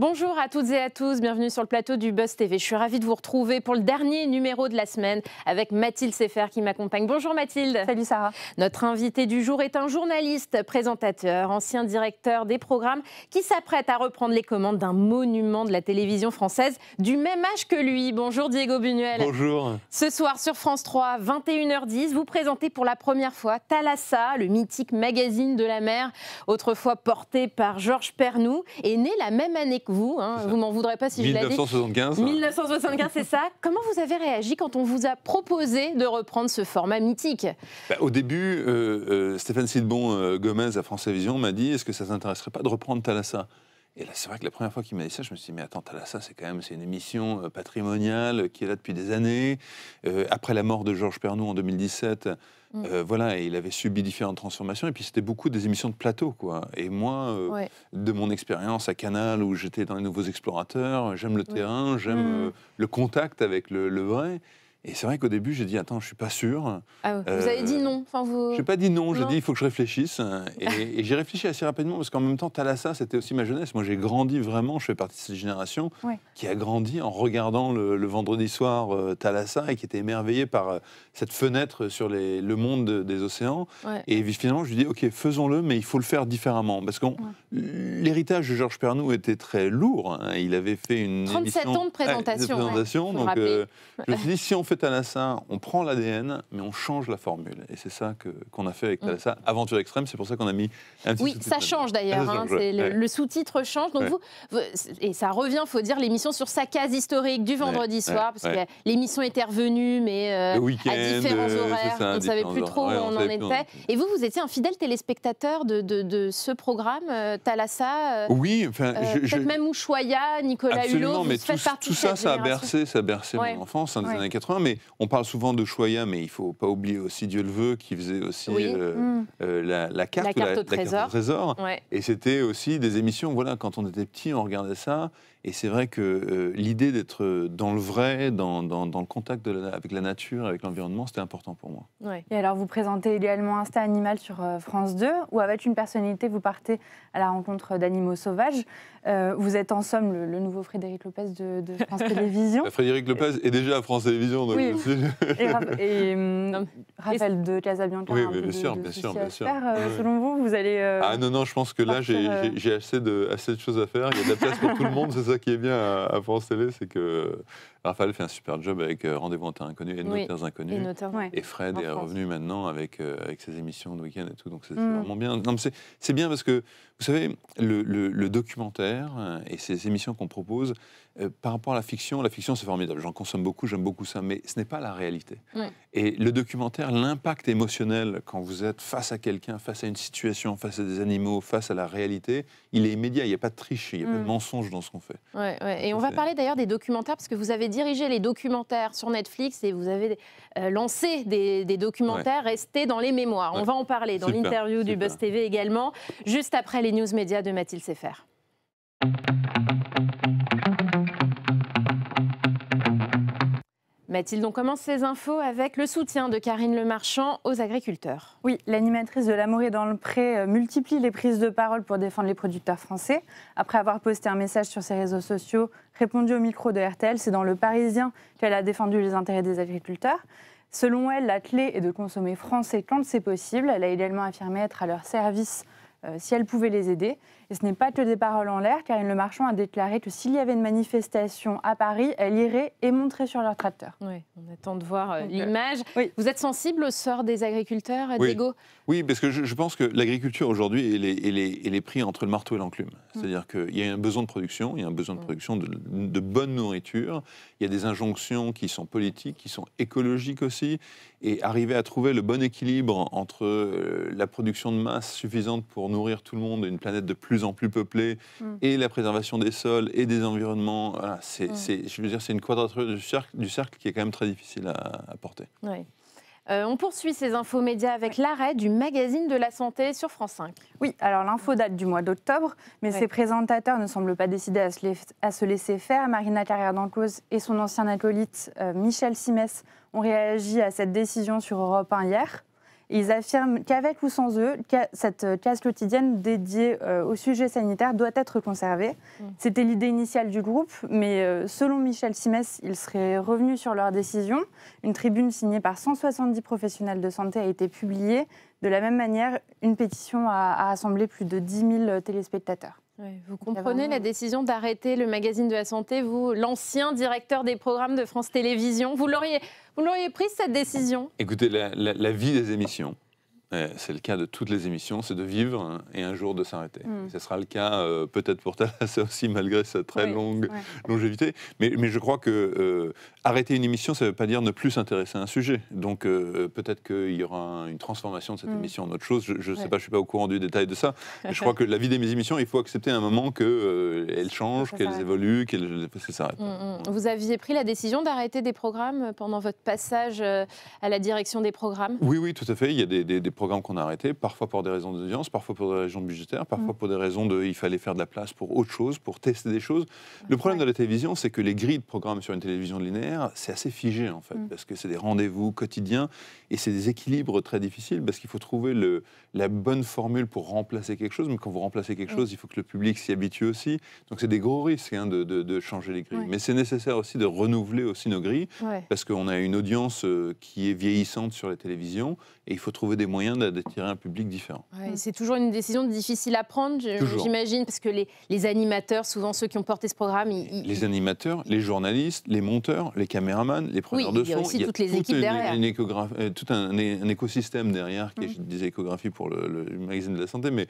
Bonjour à toutes et à tous, bienvenue sur le plateau du Buzz TV. Je suis ravie de vous retrouver pour le dernier numéro de la semaine avec Mathilde Sefer qui m'accompagne. Bonjour Mathilde. Salut Sarah. Notre invité du jour est un journaliste, présentateur, ancien directeur des programmes qui s'apprête à reprendre les commandes d'un monument de la télévision française du même âge que lui. Bonjour Diego Buñuel. Bonjour. Ce soir sur France 3, 21h10, vous présentez pour la première fois Thalassa, le mythique magazine de la mer, autrefois porté par Georges Pernou, est né la même année que vous, hein, vous m'en voudrez pas si je l'ai dit. 1975. 1975, c'est ça. Comment vous avez réagi quand on vous a proposé de reprendre ce format mythique? Au début, Stéphane Sidbon Gomez à France Télévisions m'a dit: est-ce que ça ne t'intéresserait pas de reprendre Thalassa? Et là, c'est vrai que la première fois qu'il m'a dit ça, je me suis dit: mais attends, Thalassa, c'est une émission patrimoniale qui est là depuis des années. Après la mort de Georges Pernou en 2017, voilà, et il avait subi différentes transformations. Et puis, c'était beaucoup des émissions de plateau, quoi. Et moi, de mon expérience à Canal, où j'étais dans les Nouveaux Explorateurs, j'aime le terrain, j'aime le contact avec le vrai. Et c'est vrai qu'au début, j'ai dit: attends, je suis pas sûr. Ah, vous avez dit non, enfin vous... Je n'ai pas dit non, j'ai dit il faut que je réfléchisse. Et j'ai réfléchi assez rapidement, parce qu'en même temps, Thalassa, c'était aussi ma jeunesse. Moi, j'ai grandi vraiment, je fais partie de cette génération qui a grandi en regardant le vendredi soir Thalassa et qui était émerveillé par cette fenêtre sur le monde des océans. Et finalement, je lui dis: ok, faisons-le, mais il faut le faire différemment. Parce que l'héritage de Georges Pernou était très lourd. Hein. Il avait fait une 37 émission, ans de présentation. Donc, je me suis dit, si on fait Thalassa, on prend l'ADN, mais on change la formule. Et c'est ça qu'on a fait avec Thalassa, Aventure Extrême. C'est pour ça qu'on a mis un petit sous-titre. Ça change d'ailleurs. Hein, le sous-titre change. Donc et ça revient, il faut dire, l'émission sur sa case historique du vendredi soir, parce que l'émission était revenue, mais à différents horaires. On ne savait plus trop où on en était. Et vous étiez un fidèle téléspectateur de ce programme, Thalassa. Oui, peut-être même Ushuaïa, Nicolas Hulot. Mais tout ça, ça a bercé mon enfance dans les années 80. Mais on parle souvent de Ushuaïa, mais il ne faut pas oublier aussi Dieu le veut, qui faisait aussi la carte au trésor. Et c'était aussi des émissions, voilà, quand on était petit, on regardait ça. Et c'est vrai que l'idée d'être dans le vrai, dans le contact avec la nature, avec l'environnement, c'était important pour moi. Et alors, vous présentez également Instinct Animal sur France 2, où avec une personnalité, vous partez à la rencontre d'animaux sauvages. Vous êtes en somme le nouveau Frédéric Lopez de France Télévisions. Frédéric Lopez est déjà à France Télévisions. Donc et Raphaël de Casabianca. Oui, bien sûr. Selon vous, vous allez... Ah non, je pense que là, j'ai assez de choses à faire. Il y a de la place pour tout le monde. C'est ça qui est bien à France Télé, c'est que Raphaël fait un super job avec Rendez-vous en terre inconnue et Nos terres inconnues. Et Fred est revenu maintenant avec ses émissions de week-end et tout. Donc c'est vraiment bien. Non, c'est bien parce que, vous savez, le documentaire et ces émissions qu'on propose, par rapport à la fiction c'est formidable. J'en consomme beaucoup, j'aime beaucoup ça, mais ce n'est pas la réalité. Et le documentaire, l'impact émotionnel quand vous êtes face à quelqu'un, face à une situation, face à des animaux, face à la réalité, il est immédiat. Il n'y a pas de triche, il n'y a pas de mensonge dans ce qu'on fait. Et on va parler d'ailleurs des documentaires, parce que vous avez dirigé les documentaires sur Netflix et vous avez lancé des documentaires restés dans les mémoires. On va en parler dans l'interview du Buzz TV également, juste après les news médias de Mathilde Sefer. Mathilde, on commence ces infos avec le soutien de Karine Le Marchand aux agriculteurs. Oui, l'animatrice de L'amour est dans le pré multiplie les prises de parole pour défendre les producteurs français. Après avoir posté un message sur ses réseaux sociaux, répondu au micro de RTL, c'est dans Le Parisien qu'elle a défendu les intérêts des agriculteurs. Selon elle, la clé est de consommer français quand c'est possible. Elle a également affirmé être à leur service si elle pouvait les aider. Et ce n'est pas que des paroles en l'air. Karine Le Marchand a déclaré que s'il y avait une manifestation à Paris, elle irait et monterait sur leur tracteur. Oui, on attend de voir l'image. Vous êtes sensible au sort des agriculteurs, Diego? Oui, parce que je pense que l'agriculture aujourd'hui, elle est prise entre le marteau et l'enclume. C'est-à-dire qu'il y a un besoin de production, il y a un besoin de production de bonne nourriture. Il y a des injonctions qui sont politiques, qui sont écologiques aussi. Et arriver à trouver le bon équilibre entre la production de masse suffisante pour nourrir tout le monde, une planète de plus en plus peuplée, et la préservation des sols et des environnements, voilà, je veux dire, c'est une quadrature du cercle qui est quand même très difficile à porter. On poursuit ces infos médias avec l'arrêt du magazine de la santé sur France 5. Oui, alors l'info date du mois d'octobre, mais ses présentateurs ne semblent pas décidés à se laisser faire. Marina Carrère-Danclos et son ancien acolyte Michel Simès ont réagi à cette décision sur Europe 1 hier. Ils affirment qu'avec ou sans eux, cette case quotidienne dédiée au sujet sanitaire doit être conservée. C'était l'idée initiale du groupe, mais selon Michel Simès, ils seraient revenus sur leur décision. Une tribune signée par 170 professionnels de santé a été publiée. De la même manière, une pétition a rassemblé plus de 10 000 téléspectateurs. Oui, vous comprenez la décision d'arrêter le magazine de la santé, vous, l'ancien directeur des programmes de France Télévisions, vous l'auriez prise cette décision? Écoutez, la vie des émissions, c'est le cas de toutes les émissions, c'est de vivre et un jour de s'arrêter. Ce sera le cas peut-être pour Thalassa aussi, malgré sa très longue longévité. Mais je crois que arrêter une émission, ça ne veut pas dire ne plus s'intéresser à un sujet. Donc peut-être qu'il y aura une transformation de cette émission en autre chose. Je ne sais pas, je ne suis pas au courant du détail de ça. Mais je crois que la vie des émissions, il faut accepter à un moment qu'elles changent, qu'elles évoluent, qu'elles s'arrêtent. Vous aviez pris la décision d'arrêter des programmes pendant votre passage à la direction des programmes? Oui, tout à fait. Il y a des programmes qu'on a arrêtés, parfois pour des raisons d'audience, parfois pour des raisons budgétaires, parfois pour des raisons il fallait faire de la place pour autre chose, pour tester des choses. Le problème de la télévision, c'est que les grilles de programmes sur une télévision linéaire, c'est assez figé en fait, parce que c'est des rendez-vous quotidiens et c'est des équilibres très difficiles parce qu'il faut trouver la bonne formule pour remplacer quelque chose, mais quand vous remplacez quelque chose, il faut que le public s'y habitue aussi. Donc c'est des gros risques de changer les grilles. Mais c'est nécessaire aussi de renouveler aussi nos grilles, parce qu'on a une audience qui est vieillissante sur la télévision et il faut trouver des moyens d'attirer un public différent. C'est toujours une décision difficile à prendre, j'imagine, parce que les animateurs, souvent ceux qui ont porté ce programme... Les animateurs, les journalistes, les monteurs, les caméramans, les preneurs de son... il y a aussi toutes les équipes derrière. Tout un écosystème derrière, qui est, je disais échographie pour le magazine de la santé, mais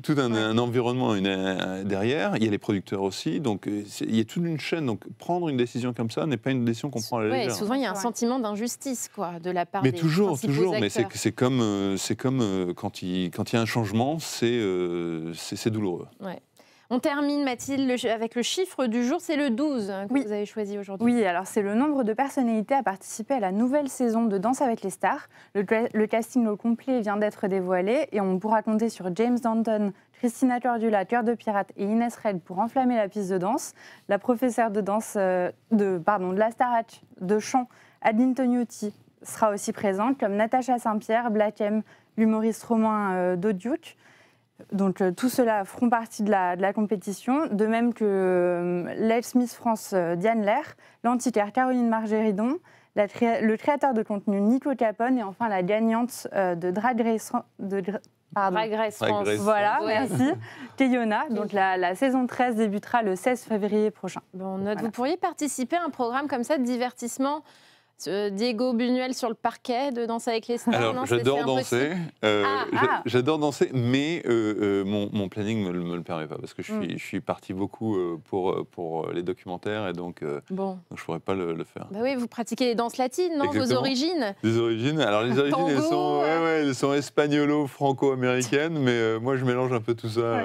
tout un environnement derrière. Il y a les producteurs aussi, donc il y a toute une chaîne. Donc prendre une décision comme ça n'est pas une décision qu'on prend à la légère. Souvent il y a un sentiment d'injustice de la part des toujours, acteurs. Mais c'est comme quand il y a un changement, c'est douloureux. On termine, Mathilde, avec le chiffre du jour, c'est le 12 que vous avez choisi aujourd'hui. Oui, alors c'est le nombre de personnalités à participer à la nouvelle saison de Danse avec les stars. Le casting au complet vient d'être dévoilé et on pourra compter sur James Danton, Christina Cordula, Cœur de Pirate et Inès Red pour enflammer la piste de danse. La professeure de danse de la Starac de chant, Adeline Tognotti, sera aussi présente, comme Natacha Saint-Pierre, Black M, l'humoriste romain Doduc. Donc tout cela feront partie de la compétition, de même que l'ex-Miss France Diane Lair, l'antiquaire Caroline Margéridon, le créateur de contenu Nico Capone et enfin la gagnante de Drag Race France. Voilà, merci. Keyona. Donc la saison 13 débutera le 16 février prochain. Vous pourriez participer à un programme comme ça de divertissement? Diego Buñuel sur le parquet de Danse avec les stars. Alors, j'adore danser. J'adore danser, mais mon planning ne me le permet pas parce que je suis parti beaucoup pour les documentaires et donc je ne pourrais pas le faire. Bah oui, vous pratiquez les danses latines, non? Vos origines? Les origines. Alors les origines, elles sont espagnolo-franco-américaines, mais moi je mélange un peu tout ça.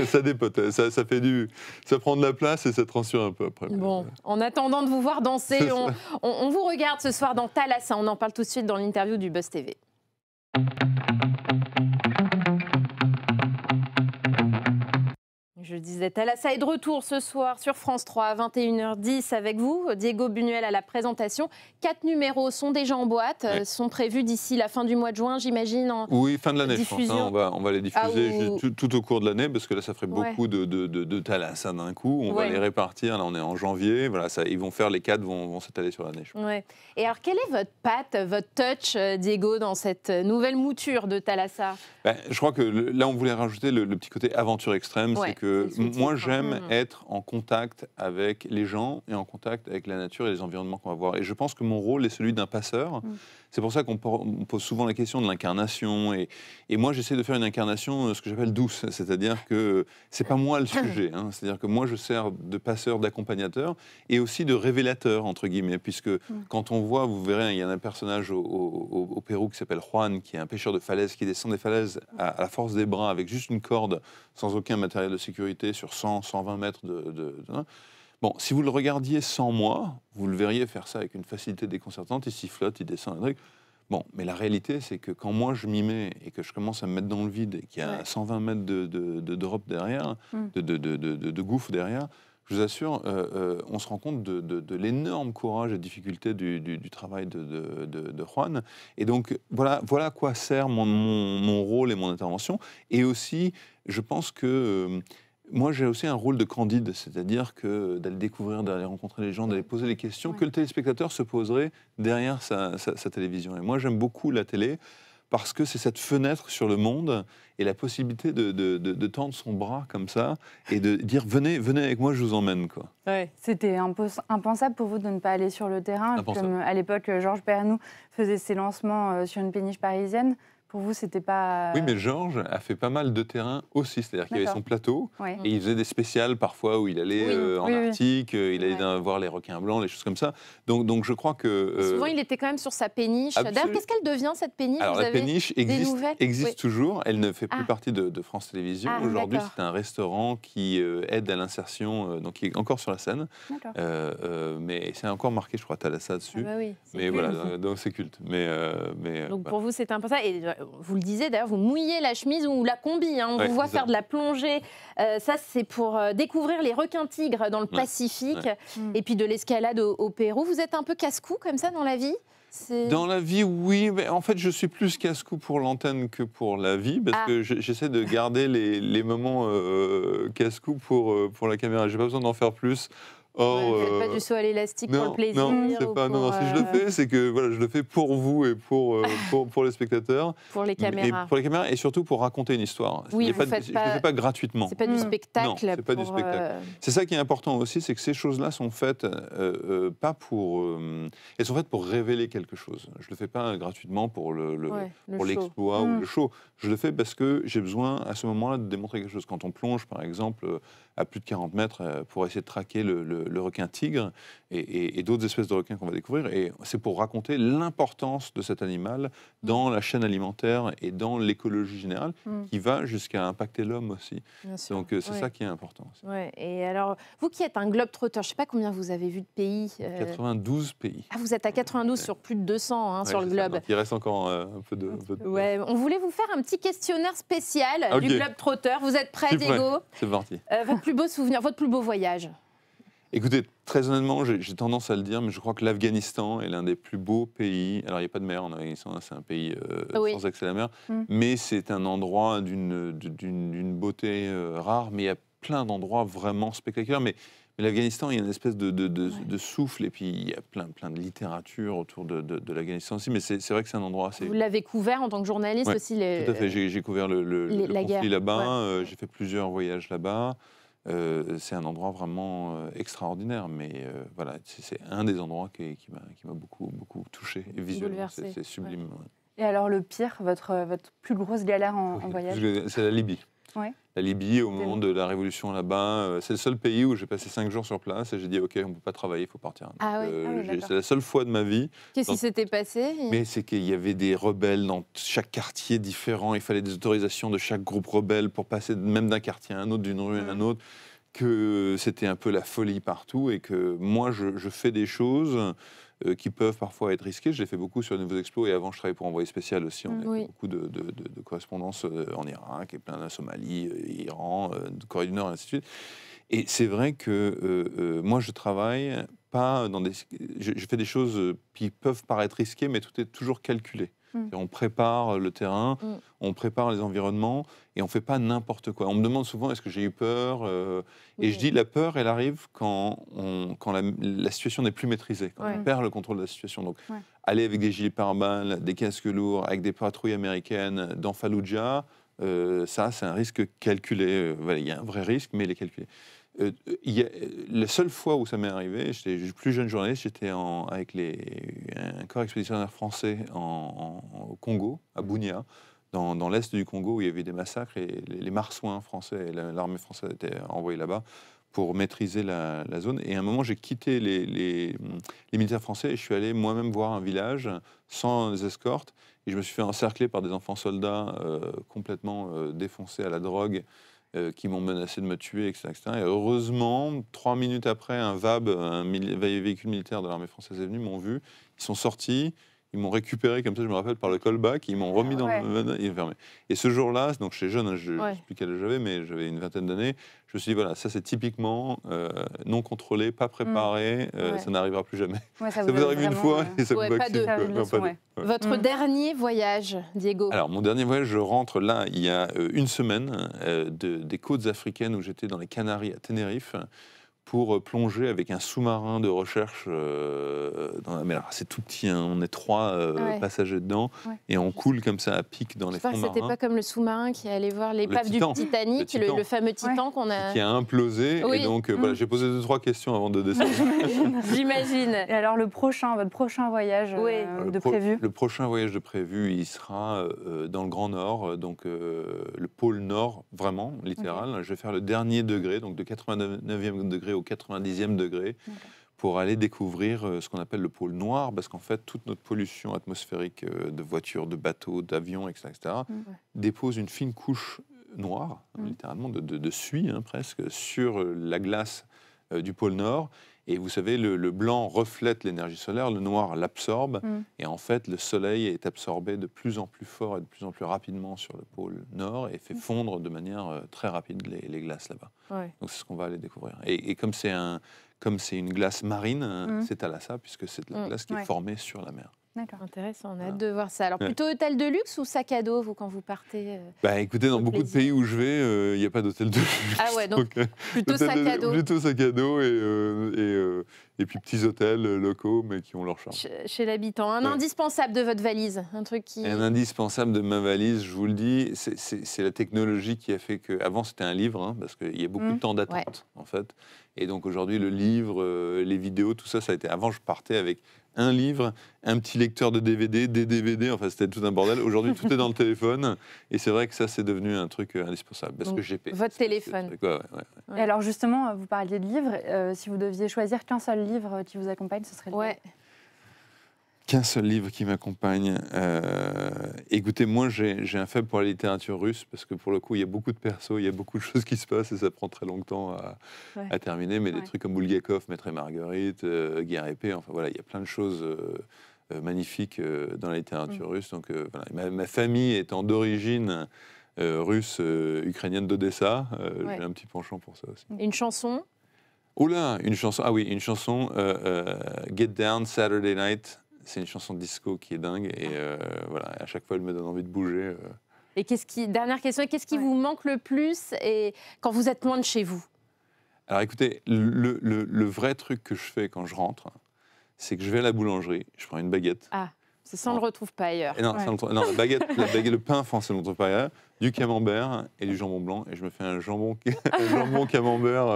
Ça dépote. Ça prend de la place et ça transfère un peu après. En attendant de vous voir danser, on vous regarde ce soir dans Thalassa. On en parle tout de suite dans l'interview du Buzz TV. Je disais, Thalassa est de retour ce soir sur France 3 à 21h10 avec vous. Diego Buñuel à la présentation. 4 numéros sont déjà en boîte, sont prévus d'ici la fin du mois de juin, j'imagine. Oui, fin de l'année, je pense. On va les diffuser tout au cours de l'année parce que là, ça ferait beaucoup de Thalassa d'un coup. On va les répartir. Là, on est en janvier. Voilà, ils vont faire les 4, vont s'étaler sur l'année. Et alors, quelle est votre patte, votre touch, Diego, dans cette nouvelle mouture de Thalassa? Je crois que là, on voulait rajouter le petit côté aventure extrême. C'est que moi, j'aime être en contact avec les gens et en contact avec la nature et les environnements qu'on va voir. Et je pense que mon rôle est celui d'un passeur. C'est pour ça qu'on pose souvent la question de l'incarnation. Et moi, j'essaie de faire une incarnation, ce que j'appelle douce. C'est-à-dire que c'est pas moi le sujet. C'est-à-dire que moi, je sers de passeur, d'accompagnateur et aussi de révélateur, entre guillemets. Puisque quand on voit, vous verrez, il y a un personnage au Pérou qui s'appelle Juan, qui est un pêcheur de falaises, qui descend des falaises à la force des bras avec juste une corde, sans aucun matériel de sécurité, sur 100, 120 mètres Bon, si vous le regardiez sans moi, vous le verriez faire ça avec une facilité déconcertante. Il s'y flotte, il descend un truc. Bon, mais la réalité, c'est que quand moi je m'y mets et que je commence à me mettre dans le vide et qu'il y a 120 mètres de drop derrière, de gouffre derrière, je vous assure, on se rend compte de l'énorme courage et difficulté du travail de Juan. Et donc, voilà à quoi sert mon rôle et mon intervention. Et aussi, je pense que moi, j'ai aussi un rôle de candide, c'est-à-dire que d'aller découvrir, d'aller rencontrer les gens, d'aller poser les questions que le téléspectateur se poserait derrière sa télévision. Et moi, j'aime beaucoup la télé parce que c'est cette fenêtre sur le monde et la possibilité de tendre son bras comme ça et de dire venez avec moi, je vous emmène, quoi. Ouais. C'était impensable pour vous de ne pas aller sur le terrain. Impensable. Comme à l'époque, Georges Pernou faisait ses lancements sur une péniche parisienne. Pour vous, c'était pas... Oui, mais Georges a fait pas mal de terrain aussi. C'est-à-dire qu'il avait son plateau et il faisait des spéciales parfois où il allait en Arctique, il allait voir les requins blancs, les choses comme ça. Donc je crois que... Souvent, il était quand même sur sa péniche. D'ailleurs, qu'est-ce qu'elle devient, cette péniche? Alors, la péniche existe toujours. Elle ne fait plus partie de France Télévisions. Aujourd'hui, c'est un restaurant qui aide à l'insertion, donc qui est encore sur la scène. Mais c'est encore marqué, je crois, Thalassa dessus. Mais voilà, donc c'est culte. Donc pour vous, c'est impensable. Et vous le disiez, d'ailleurs, vous mouillez la chemise ou la combi. On vous voit faire de la plongée. Ça, c'est pour découvrir les requins-tigres dans le Pacifique. Et puis de l'escalade au Pérou. Vous êtes un peu casse-cou comme ça dans la vie? Dans la vie, oui. Mais en fait, je suis plus casse-cou pour l'antenne que pour la vie, parce que j'essaie de garder les moments casse-cou pour la caméra. J'ai pas besoin d'en faire plus. Vous ne faites pas du saut à l'élastique pour le plaisir? Non, c'est pas. Non, si je le fais, c'est que je le fais pour vous et pour les spectateurs. Pour les caméras. Pour les caméras et surtout pour raconter une histoire. Oui, je ne le fais pas gratuitement. C'est pas du spectacle. Non, c'est pas du spectacle. C'est ça qui est important aussi, c'est que ces choses-là sont faites pas pour. Elles sont faites pour révéler quelque chose. Je le fais pas gratuitement pour l'exploit ou le show. Je le fais parce que j'ai besoin à ce moment-là de démontrer quelque chose. Quand on plonge, par exemple, à plus de 40 mètres pour essayer de traquer le requin-tigre et d'autres espèces de requins qu'on va découvrir. Et c'est pour raconter l'importance de cet animal dans la chaîne alimentaire et dans l'écologie générale, qui va jusqu'à impacter l'homme aussi. Donc c'est ça qui est important aussi. Et alors, vous qui êtes un globe-trotter, je ne sais pas combien vous avez vu de pays 92 pays. Ah, vous êtes à 92 sur plus de 200 sur le globe. Il reste encore un peu de... On voulait vous faire un petit questionnaire spécial du globe-trotter. Vous êtes prêt, Diego? C'est parti. Votre plus beau souvenir, votre plus beau voyage? Écoutez, très honnêtement, j'ai tendance à le dire, mais je crois que l'Afghanistan est l'un des plus beaux pays. Alors, il n'y a pas de mer en Afghanistan, c'est un pays sans accès à la mer, mais c'est un endroit d'une beauté rare, mais il y a plein d'endroits vraiment spectaculaires. Mais l'Afghanistan, il y a une espèce de souffle, et puis il y a plein de littérature autour de l'Afghanistan aussi, mais c'est vrai que c'est un endroit assez... Vous l'avez couvert en tant que journaliste aussi tout à fait, j'ai couvert le conflit là-bas, j'ai fait plusieurs voyages là-bas. C'est un endroit vraiment extraordinaire, mais voilà, c'est un des endroits qui m'a beaucoup touché et visuellement, c'est sublime. Et alors le pire, votre plus grosse galère en voyage? C'est la Libye. La Libye, au moment de la révolution là-bas, c'est le seul pays où j'ai passé 5 jours sur place et j'ai dit ok, on ne peut pas travailler, il faut partir. C'est la seule fois de ma vie. Qu'est-ce qui s'était passé? Mais c'est qu'il y avait des rebelles dans chaque quartier différent, il fallait des autorisations de chaque groupe rebelle pour passer même d'un quartier à un autre, d'une rue à un autre, que c'était un peu la folie partout et que moi je fais des choses qui peuvent parfois être risquées. J'ai fait beaucoup sur les Nouveaux Explos et avant je travaillais pour Envoyé Spécial aussi. On a fait beaucoup de correspondances en Irak et plein de Somalie, Iran, Corée du Nord et ainsi de suite. Et c'est vrai que moi je travaille pas dans des... Je fais des choses qui peuvent paraître risquées, mais tout est toujours calculé. On prépare le terrain, on prépare les environnements et on ne fait pas n'importe quoi. On me demande souvent est-ce que j'ai eu peur et je dis la peur, elle arrive quand la situation n'est plus maîtrisée, quand on perd le contrôle de la situation. Donc aller avec des gilets pare-balles, des casques lourds, avec des patrouilles américaines dans Fallujah, ça c'est un risque calculé. Voilà, il y a un vrai risque, mais il est calculé. La seule fois où ça m'est arrivé, j'étais plus jeune journaliste, j'étais avec un corps expéditionnaire français au Congo, à Bunia, dans l'est du Congo, où il y avait des massacres, et les marsouins français et l'armée française étaient envoyés là-bas pour maîtriser la zone. Et à un moment, j'ai quitté les militaires français et je suis allé moi-même voir un village sans escorte, et je me suis fait encercler par des enfants soldats complètement défoncés à la drogue, qui m'ont menacé de me tuer, etc. Et heureusement, 3 minutes après, un VAB, un véhicule militaire de l'armée française est venu, m'ont vu. Ils sont sortis, ils m'ont récupéré comme ça, je me rappelle, par le callback, ils m'ont remis dans le... Ils fermé. Et ce jour-là, donc j'étais jeune, je ne sais plus quel âge j'avais, mais j'avais une vingtaine d'années, je me suis dit, voilà, ça c'est typiquement non contrôlé, pas préparé, ça n'arrivera plus jamais. Ça vous arrive une fois et ça vous vaccine. Votre dernier voyage, Diego? Alors, mon dernier voyage, je rentre là, il y a une semaine, des côtes africaines où j'étais dans les Canaries à Tenerife, pour plonger avec un sous-marin de recherche dans la mer. C'est tout petit, hein, on est 3 passagers dedans, et on coule comme ça à pic dans les fonds marins. C'était pas comme le sous-marin qui allait voir l'épave du Titanic, le fameux Titan qu'on a... Qui a implosé, et donc voilà, j'ai posé 2-3 questions avant de descendre. J'imagine. Et alors votre prochain voyage de prévu? Le prochain voyage de prévu, il sera dans le Grand Nord, donc le pôle Nord, vraiment, littéral. Je vais faire le dernier degré, donc de 89e degré au 90e degré, pour aller découvrir ce qu'on appelle le pôle noir, parce qu'en fait, toute notre pollution atmosphérique de voitures, de bateaux, d'avions, etc., dépose une fine couche noire, littéralement, de suie, hein, presque, sur la glace du pôle Nord. Et vous savez, le blanc reflète l'énergie solaire, le noir l'absorbe, et en fait, le soleil est absorbé de plus en plus fort et de plus en plus rapidement sur le pôle Nord, et fait fondre de manière très rapide les glaces là-bas. Donc c'est ce qu'on va aller découvrir. Et comme c'est une glace marine, c'est Thalassa, puisque c'est de la glace qui est formée sur la mer. D'accord. Intéressant, on a hâte de voir ça. Alors plutôt hôtel de luxe ou sac à dos, vous, quand vous partez écoutez, dans beaucoup de pays où je vais, il n'y a pas d'hôtel de luxe. Ah ouais, donc plutôt sac à dos. Plutôt sac à dos et puis petits hôtels locaux, mais qui ont leur charme. Chez l'habitant. Un indispensable de votre valise, un truc qui... Un indispensable de ma valise, je vous le dis, c'est la technologie qui a fait que... Avant, c'était un livre, hein, parce qu'il y a beaucoup de temps d'attente, en fait. Et donc aujourd'hui, le livre, les vidéos, tout ça, ça a été... Avant, je partais avec un livre, un petit lecteur de DVD, des DVD, enfin c'était tout un bordel. Aujourd'hui, tout est dans le téléphone, et c'est vrai que ça, c'est devenu un truc indispensable, parce que GP. Votre téléphone. Et alors justement, vous parliez de livres, si vous deviez choisir qu'un seul livre qui vous accompagne, ce serait lequel? Qu'un seul livre qui m'accompagne. Écoutez, moi, j'ai un faible pour la littérature russe, parce que pour le coup, il y a beaucoup de persos, il y a beaucoup de choses qui se passent, et ça prend très longtemps à terminer. Mais des trucs comme Bulgakov, Maître et Marguerite, Guerre et paix, enfin voilà, il y a plein de choses magnifiques dans la littérature russe. Donc voilà, ma famille étant d'origine russe, ukrainienne d'Odessa, j'ai un petit penchant pour ça aussi. Une chanson? Oh là, une chanson. Ah oui, une chanson, Get Down Saturday Night. C'est une chanson de disco qui est dingue, et voilà, à chaque fois elle me donne envie de bouger. Et dernière question, qu'est-ce qui vous manque le plus et quand vous êtes loin de chez vous? Alors écoutez, le vrai truc que je fais quand je rentre, c'est que je vais à la boulangerie, je prends une baguette. Ah, ça on ne le retrouve pas ailleurs. Non, la baguette, le pain français, on ne le retrouve pas ailleurs. Du camembert et du jambon blanc, et je me fais un jambon camembert,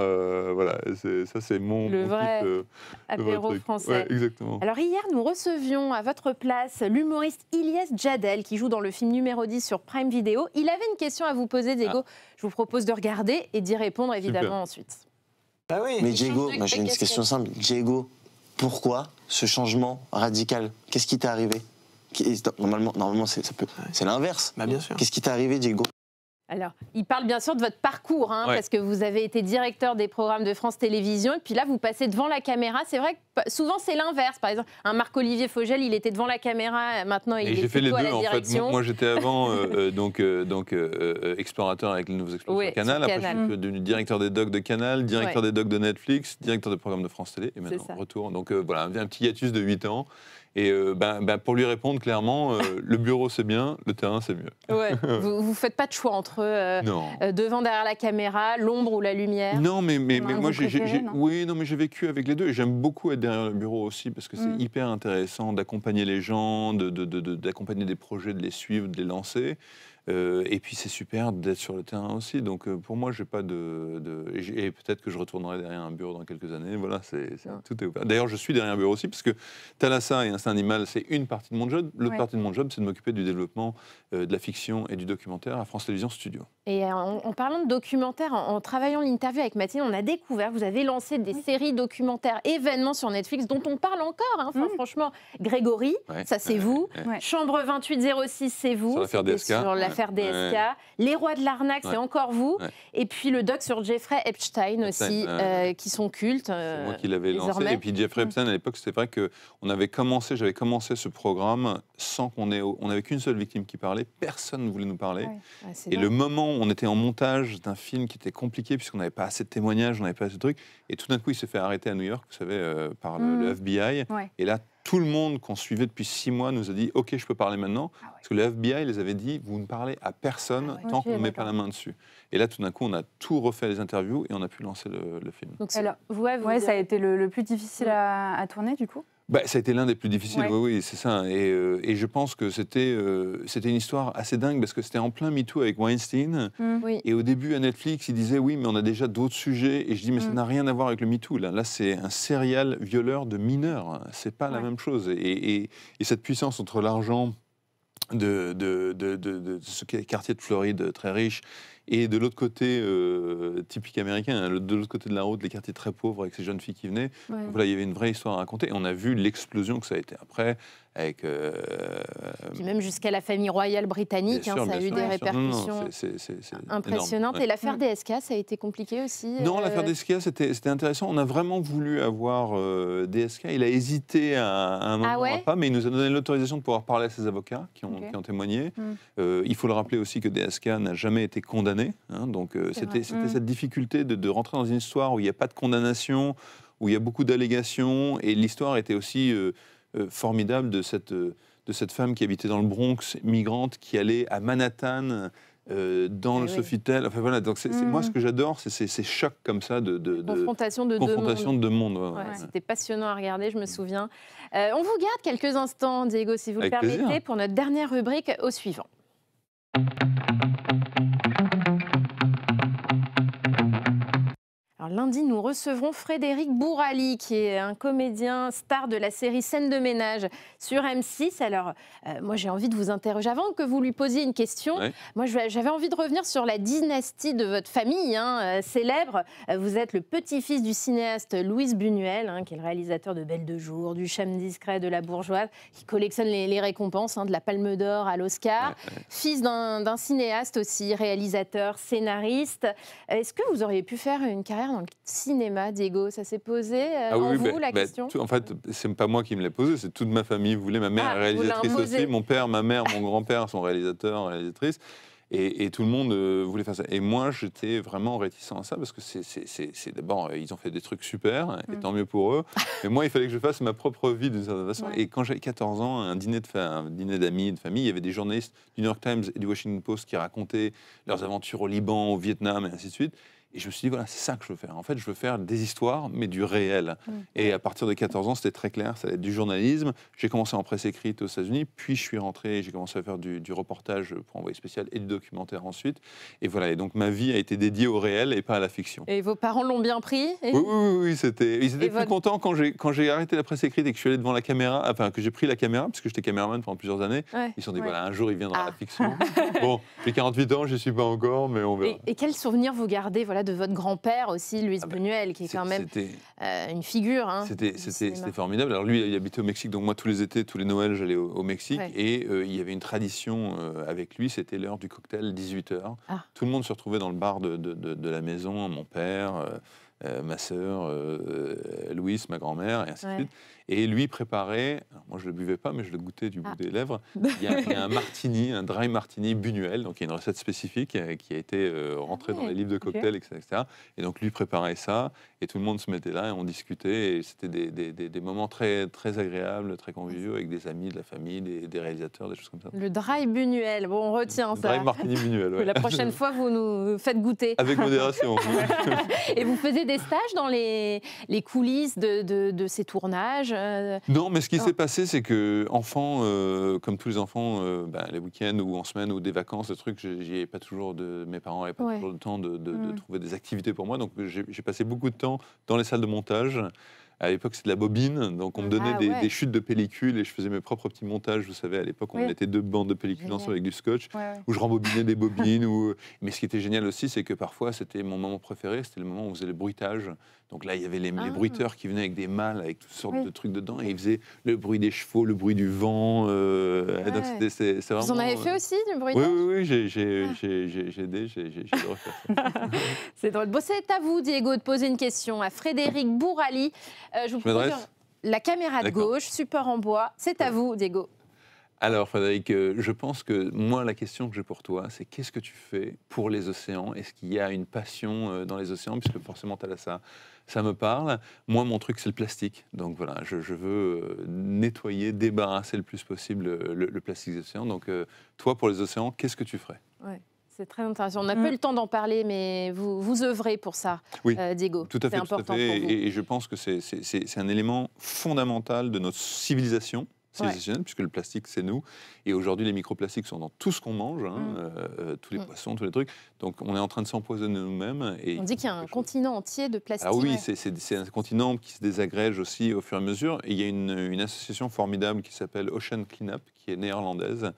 voilà, ça c'est le vrai apéro français. Ouais, exactement. Alors hier, nous recevions à votre place l'humoriste Ilyes Djadel, qui joue dans le film numéro 10 sur Prime Video. Il avait une question à vous poser, Diego. Je vous propose de regarder et d'y répondre évidemment ensuite. Ah oui. Mais Diego, j'ai une question simple. Diego, pourquoi ce changement radical? Qu'est-ce qui t'est arrivé? Normalement c'est l'inverse. Bah bien sûr. Qu'est-ce qui t'est arrivé, Diego? Alors, il parle bien sûr de votre parcours, parce que vous avez été directeur des programmes de France Télévisions, et puis là, vous passez devant la caméra. C'est vrai que souvent, c'est l'inverse. Par exemple, un Marc-Olivier Fogel, il était devant la caméra, maintenant, il est plutôt à la direction. En fait. Moi, j'étais avant explorateur avec les nouveaux explorateurs Canal. Après, je suis devenu directeur des docs de Canal, directeur des docs de Netflix, directeur des programmes de France Télé, et maintenant, retour. Donc voilà, un petit hiatus de 8 ans. Et pour lui répondre clairement, le bureau c'est bien, le terrain c'est mieux. Ouais. Vous ne faites pas de choix entre devant, derrière la caméra, l'ombre ou la lumière? Non, mais moi j'ai vécu avec les deux. Et j'aime beaucoup être derrière le bureau aussi, parce que c'est hyper intéressant d'accompagner les gens, d'accompagner des projets, de les suivre, de les lancer. Et puis c'est super d'être sur le terrain aussi. Donc pour moi, j'ai pas et peut-être que je retournerai derrière un bureau dans quelques années. Voilà, tout est ouvert. D'ailleurs, je suis derrière un bureau aussi, parce que Thalassa et Instinct Animal, c'est une partie de mon job. L'autre partie de mon job, c'est de m'occuper du développement de la fiction et du documentaire à France Télévisions Studio. Et en parlant de documentaire, en travaillant l'interview avec Mathilde, on a découvert, vous avez lancé des séries documentaires événements sur Netflix dont on parle encore. Franchement, Grégory, ça c'est vous. Chambre 2806, c'est vous. Sur l'affaire DSK. Sur l'affaire l'affaire DSK. Les rois de l'arnaque, c'est encore vous. Et puis le doc sur Jeffrey Epstein aussi, qui sont cultes. C'est moi qui l'avais lancé. Et puis Jeffrey Epstein, à l'époque, c'était vrai que j'avais commencé ce programme sans qu'on ait... On n'avait qu'une seule victime qui parlait. Personne ne voulait nous parler. Et le moment où on était en montage d'un film qui était compliqué, puisqu'on n'avait pas assez de témoignages, on n'avait pas assez de trucs, et tout d'un coup, il s'est fait arrêter à New York, vous savez, par le FBI. Et là, tout le monde qu'on suivait depuis 6 mois nous a dit « Ok, je peux parler maintenant ». Parce que le FBI les avait dit « Vous ne parlez à personne tant qu'on ne met pas la main dessus ». Et là, tout d'un coup, on a tout refait les interviews et on a pu lancer le film. Donc, alors, ça a été le plus difficile à tourner, du coup ? Ça a été l'un des plus difficiles, oui, c'est ça. Et je pense que c'était une histoire assez dingue parce que c'était en plein MeToo avec Weinstein. Et au début, à Netflix, ils disaient oui, mais on a déjà d'autres sujets. Et je dis, mais ça n'a rien à voir avec le MeToo. Là c'est un serial violeur de mineurs. C'est pas la même chose. Et cette puissance entre l'argent de ce quartier de Floride très riche et de l'autre côté, typique américain, de l'autre côté de la route, les quartiers très pauvres avec ces jeunes filles qui venaient. Voilà, il y avait une vraie histoire à raconter. Et on a vu l'explosion que ça a été après. Avec, Puis même jusqu'à la famille royale britannique, ça a eu des répercussions impressionnantes. Et l'affaire DSK, ça a été compliqué aussi. Non, l'affaire DSK, c'était intéressant. On a vraiment voulu avoir DSK. Il a hésité à un moment, pas, mais il nous a donné l'autorisation de pouvoir parler à ses avocats qui ont témoigné. Il faut le rappeler aussi que DSK n'a jamais été condamné. Donc c'était cette difficulté de rentrer dans une histoire où il n'y a pas de condamnation, où il y a beaucoup d'allégations. Et l'histoire était aussi... formidable de cette femme qui habitait dans le Bronx, migrante, qui allait à Manhattan, dans le Sofitel. Enfin voilà, donc moi ce que j'adore, c'est ces chocs comme ça de confrontation de deux mondes. C'était passionnant à regarder, je me souviens. On vous garde quelques instants, Diego, si vous le permettez, plaisir. Pour notre dernière rubrique au suivant. Alors, lundi, nous recevrons Frédéric Bourali, qui est un comédien star de la série Scène de ménage sur M6. Alors, moi, j'ai envie de vous interroger. Avant que vous lui posiez une question, moi, j'avais envie de revenir sur la dynastie de votre famille célèbre. Vous êtes le petit-fils du cinéaste Louis Buñuel, qui est le réalisateur de Belle de jour, du Charme discret, de La Bourgeoise, qui collectionne les récompenses, de la Palme d'Or à l'Oscar. Fils d'un cinéaste aussi, réalisateur, scénariste. Est-ce que vous auriez pu faire une carrière dans le cinéma, Diego? Ça s'est posé la question? En fait, c'est pas moi qui me l'ai posé, c'est toute ma famille voulait. Ma mère est réalisatrice aussi, mon père, ma mère, mon grand-père sont réalisateurs, réalisatrices. Et tout le monde voulait faire ça. Et moi, j'étais vraiment réticent à ça parce que c'est d'abord, ils ont fait des trucs super, et tant mieux pour eux. Mais moi, il fallait que je fasse ma propre vie d'une certaine façon. Et quand j'avais 14 ans, un dîner d'amis, de famille, il y avait des journalistes du New York Times et du Washington Post qui racontaient leurs aventures au Liban, au Vietnam, et ainsi de suite. Et je me suis dit, voilà, c'est ça que je veux faire. En fait, je veux faire des histoires, mais du réel. Et à partir de 14 ans, c'était très clair, ça allait être du journalisme. J'ai commencé en presse écrite aux États-Unis, puis je suis rentré, j'ai commencé à faire du reportage pour Envoyé spécial et du documentaire ensuite. Et voilà, et donc ma vie a été dédiée au réel et pas à la fiction. Et vos parents l'ont bien pris? Oui, ils étaient plus contents quand j'ai arrêté la presse écrite et que je suis allé devant la caméra, enfin que j'ai pris la caméra, parce que j'étais caméraman pendant plusieurs années. Ils se sont dit, voilà, un jour il viendra la fiction. Bon, j'ai 48 ans, je n'y suis pas encore, mais on verra. Et quels souvenirs vous gardez de votre grand-père aussi, Louis Buñuel, qui est quand même une figure. C'était formidable. Alors lui, il habitait au Mexique, donc moi tous les étés, tous les Noëls, j'allais au Mexique. Et il y avait une tradition avec lui, c'était l'heure du cocktail, 18h. Tout le monde se retrouvait dans le bar de la maison, mon père, ma sœur, Louise, ma grand-mère, et ainsi de suite. Et lui préparait, moi je ne le buvais pas, mais je le goûtais du bout des lèvres. Il y a un martini, un dry martini Buñuel, donc il y a une recette spécifique qui a été rentrée dans les livres de cocktails, etc. Et donc lui préparait ça, et tout le monde se mettait là, et on discutait, et c'était des moments très, très agréables, très conviviaux, avec des amis, de la famille, des réalisateurs, des choses comme ça. Le dry Buñuel, bon, on retient ça. Dry martini Buñuel, La prochaine fois, vous nous faites goûter. Avec modération. Et vous faisiez des stages dans les coulisses de ces tournages? Non, mais ce qui s'est passé, c'est que enfant, comme tous les enfants, les week-ends ou en semaine ou des vacances, des trucs, mes parents n'avaient pas toujours le temps de trouver des activités pour moi. Donc j'ai passé beaucoup de temps dans les salles de montage À l'époque, c'était de la bobine, donc on me donnait des chutes de pellicule et je faisais mes propres petits montages. Vous savez, à l'époque, on mettait 2 bandes de pellicule ensemble avec du scotch, où je rembobinais des bobines. Mais ce qui était génial aussi, c'est que parfois, c'était mon moment préféré, c'était le moment où on faisait le bruitage. Donc là, il y avait les bruiteurs qui venaient avec des malles, avec toutes sortes de trucs dedans, et ils faisaient le bruit des chevaux, le bruit du vent. Donc c'est vraiment, vous en avez fait aussi, du bruitage? Oui, j'ai aidé, j'ai adoré faire ça. C'est drôle. Bon, c'est à vous, Diego, de poser une question à Frédéric Bourali. Je vous propose la caméra de gauche, support en bois. C'est à vous, Diego. Alors, Frédéric, je pense que moi, la question que j'ai pour toi, c'est qu'est-ce que tu fais pour les océans? Est-ce qu'il y a une passion dans les océans? Puisque forcément, ça me parle. Moi, mon truc, c'est le plastique. Donc voilà, je veux nettoyer, débarrasser le plus possible le plastique des océans. Donc, toi, pour les océans, qu'est-ce que tu ferais? C'est très intéressant. On n'a pas eu le temps d'en parler, mais vous œuvrez pour ça, Diego. Tout à fait, c'est important pour vous. Et je pense que c'est un élément fondamental de notre civilisation. Puisque le plastique, c'est nous. Et aujourd'hui, les microplastiques sont dans tout ce qu'on mange, tous les poissons, tous les trucs. Donc, on est en train de s'empoisonner nous-mêmes. On dit qu'il y a un continent entier de plastique. Ah oui, c'est un continent qui se désagrège aussi au fur et à mesure. Et il y a une association formidable qui s'appelle Ocean Cleanup, qui est néerlandaise,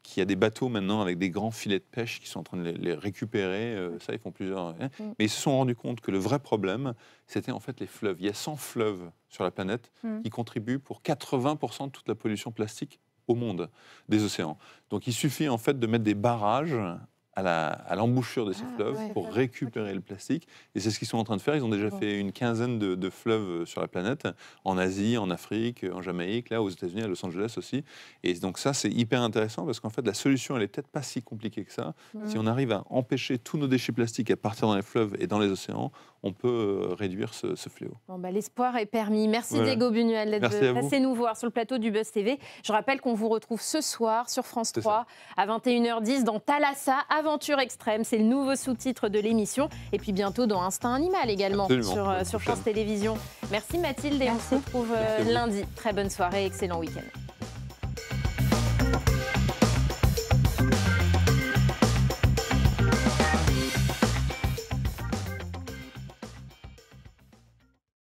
qui a des bateaux maintenant avec des grands filets de pêche qui sont en train de les récupérer. Ça, ils font plusieurs... Mais ils se sont rendus compte que le vrai problème, c'était en fait les fleuves. Il y a 100 fleuves sur la planète qui contribuent pour 80% de toute la pollution plastique au monde des océans. Donc il suffit en fait de mettre des barrages à l'embouchure de ces fleuves pour récupérer le plastique. Et c'est ce qu'ils sont en train de faire. Ils ont déjà fait une quinzaine de fleuves sur la planète, en Asie, en Afrique, en Jamaïque, là aux États-Unis, à Los Angeles aussi. Et donc ça, c'est hyper intéressant parce qu'en fait, la solution, elle est peut-être pas si compliquée que ça. Si on arrive à empêcher tous nos déchets plastiques à partir dans les fleuves et dans les océans, on peut réduire ce fléau. Bon, l'espoir est permis. Merci Diego Buñuel d'être passé nous voir sur le plateau du Buzz TV. Je rappelle qu'on vous retrouve ce soir sur France 3 à 21h10 dans Thalassa, Aventure extrême. C'est le nouveau sous-titre de l'émission. Et puis bientôt dans Instinct Animal également sur France Télévisions. Merci Mathilde et on se retrouve lundi. Très bonne soirée, excellent week-end.